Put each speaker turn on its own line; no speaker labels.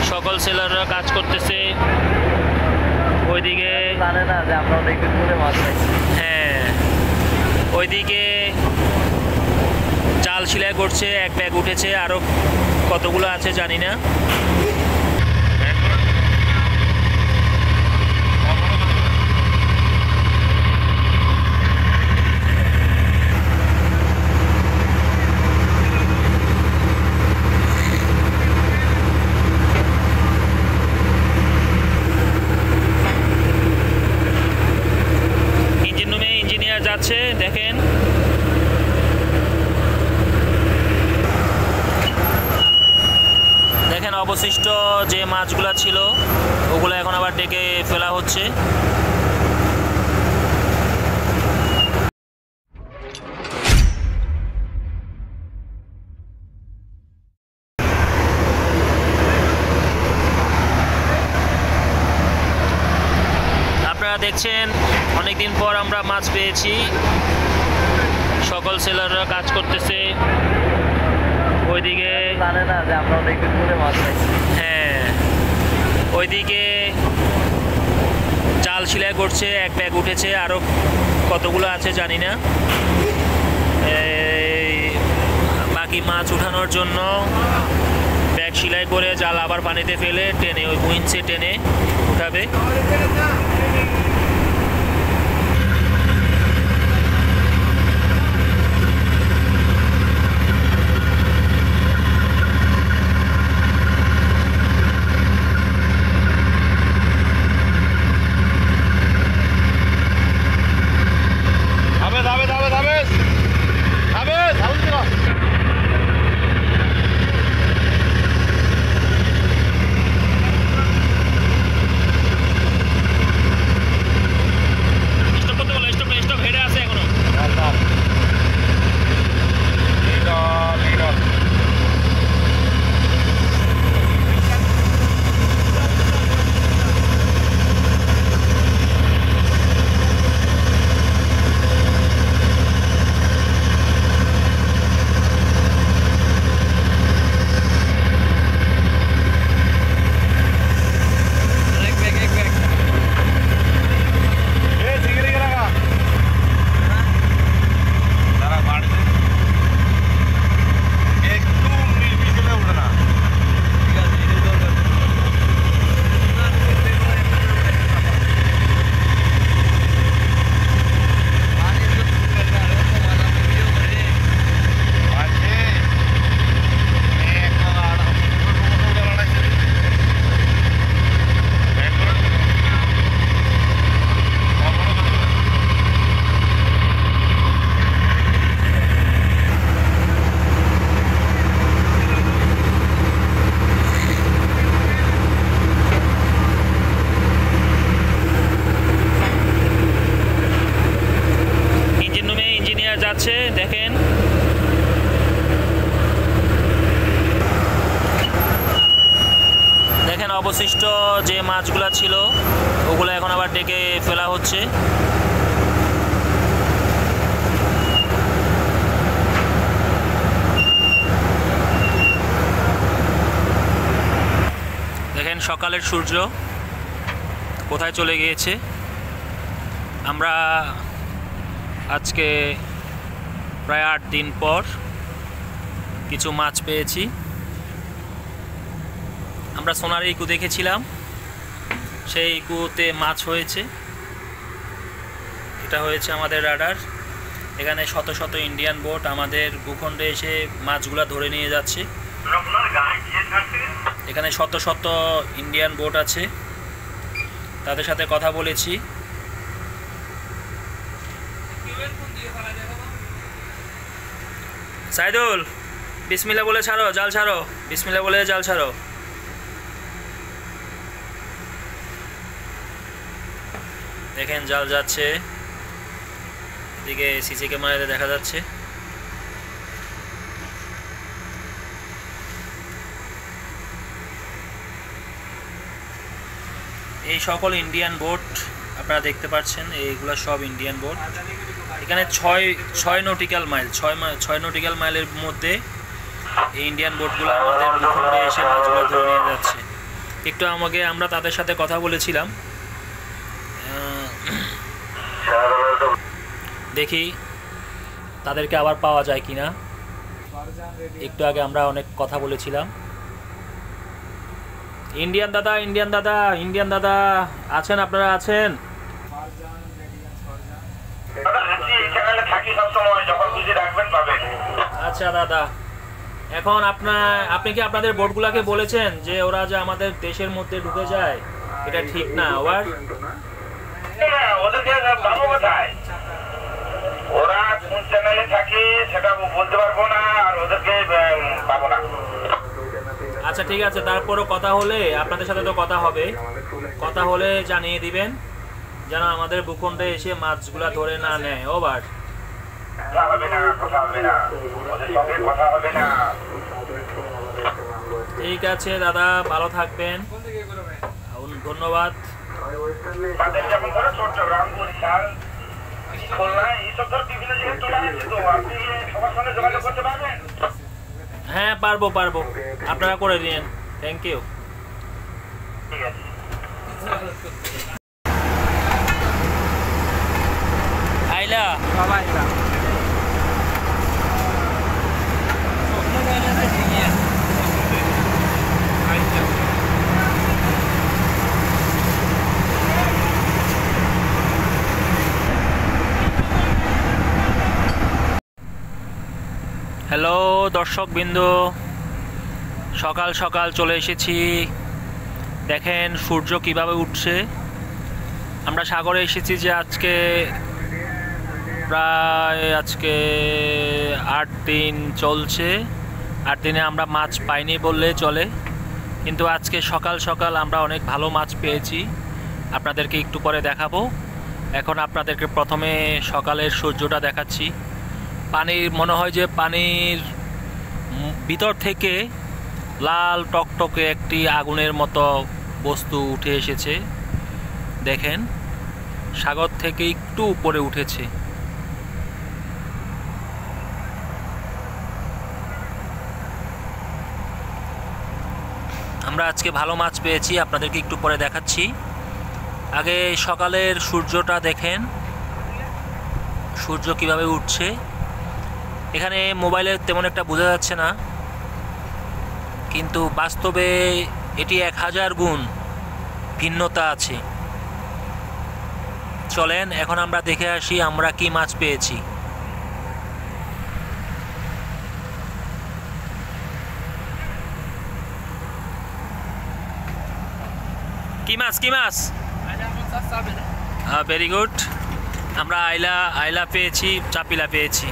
সকল সেলাররা কাজ করতেছে ওইদিকে। হ্যাঁ, ওইদিকে জাল সেলাই করছে, এক ব্যাগ উঠেছে, আরো কতগুলো আছে জানি না। ইঞ্জিন রুমে ইঞ্জিনিয়ার যাচ্ছে, দেখেন। দেখেন অবশিষ্ট যে মাছগুলো ছিল ওগুলো এখন আবার ডেকে ফেলা হচ্ছে। আপনারা দেখছেন অনেকদিন পর আমরা মাছ পেয়েছি। সকল সেলাররা কাজ করতেছে ওইদিকে। হ্যাঁ, ওইদিকে জাল সেলাই করছে, এক ব্যাগ উঠেছে, আরো কতগুলো আছে জানি না। বাকি মাছ উঠানোর জন্য ব্যাগ সেলাই করে জাল আবার পানিতে ফেলে টেনে ওই উইঞ্চে টেনে উঠাবে। যাচ্ছে, দেখেন। দেখেন অবশিষ্ট যে মাছগুলো ছিল ওগুলো এখন আবার ডেকে ফেলা হচ্ছে। দেখেন সকালের সূর্য কোথায় চলে গিয়েছে। আমরা আজকে প্রায় 8 দিন পর কিছু মাছ পেয়েছি। আমরা সোনার ইকু দেখেছিলাম, সেই ইকুতে মাছ হয়েছে। এটা হয়েছে আমাদের রাডার। এখানে শত শত ইন্ডিয়ান বোট আমাদের ভূখণ্ডে এসে মাছগুলা ধরে নিয়ে যাচ্ছে। এখানে শত শত ইন্ডিয়ান বোট আছে, তাদের সাথে কথা বলেছি। সাইদুল, বিসমিল্লাহ বলে ছাড়ো, জাল ছাড়ো। বিসমিল্লাহ বলে জাল ছাড়ো। দেখেন জাল যাচ্ছে, এদিকে সিসি ক্যামেরাতে দেখা যাচ্ছে। এই সকল ইন্ডিয়ান বোট আপনারা দেখতে পাচ্ছেন, এইগুলো সব ইন্ডিয়ান বোট। এখানে ছয় নটিক্যাল মাইল, ছয় নটিক্যাল মাইলের মধ্যে এই ইন্ডিয়ান বোটগুলো আমাদের ভূখণ্ডে এসে মাছগুলো ধরে নিয়ে যাচ্ছে। একটু আমরা তাদের সাথে কথা বলেছিলাম, দেখি তাদেরকে আবার পাওয়া যায় কিনা। একটু আগে আমরা অনেক কথা বলেছিলাম। ইন্ডিয়ান দাদা আছেন? আপনারা আছেন? আচ্ছা দাদা, এখন আপনি কি আপনাদের বোটগুলাকে বলেছেন যে ওরা যে আমাদের দেশের মধ্যে ঢুকে যায় এটা ঠিক না? আবার
ওরা কোন চ্যানেলে থাকে সেটা বলতে পারবো না, আর ওদেরকে পাবো না।
আচ্ছা ঠিক আছে, তারপরও কথা হলে আপনাদের সাথে তো কথা হবে, কথা হলে জানিয়ে দিবেন যেন আমাদের ভূখণ্ডে এসে মাছগুলা ধরে না নেয়। ওভার। ঠিক আছে দাদা, ভালো থাকবেন, ধন্যবাদ। হ্যাঁ পারবো, আপনারা করে দিন। Thank you. আইলা হ্যালো দর্শকবৃন্দ, সকাল সকাল চলে এসেছি। দেখেন সূর্য কিভাবে উঠছে। আমরা সাগরে এসেছি যে আজকে প্রায় 8 দিন চলছে। 8 দিনে আমরা মাছ পাইনি বললে চলে, কিন্তু আজকে সকাল সকাল আমরা অনেক ভালো মাছ পেয়েছি। আপনাদেরকে একটু পরে দেখাবো। এখন আপনাদেরকে প্রথমে সকালের সূর্যটা দেখাচ্ছি। পানির মনে হয় যে পানির ভিতর থেকে লাল টকটকে একটি আগুনের মতো বস্তু উঠে এসেছে। দেখেন সাগর থেকে একটু উপরে উঠেছে। আমরা আজকে ভালো মাছ পেয়েছি, আপনাদেরকে একটু পরে দেখাচ্ছি। আগে সকালের সূর্যটা দেখেন, সূর্য কিভাবে উঠছে। এখানে মোবাইলে তেমন একটা বোঝা যাচ্ছে না, কিন্তু বাস্তবে এটি 1000 গুণ ভিন্নতা আছে। চলেন এখন আমরা দেখে আসি আমরা কি মাছ পেয়েছি। কি মাছ? Very good. আমরা আইলা পেয়েছি, চাপিলা পেয়েছি।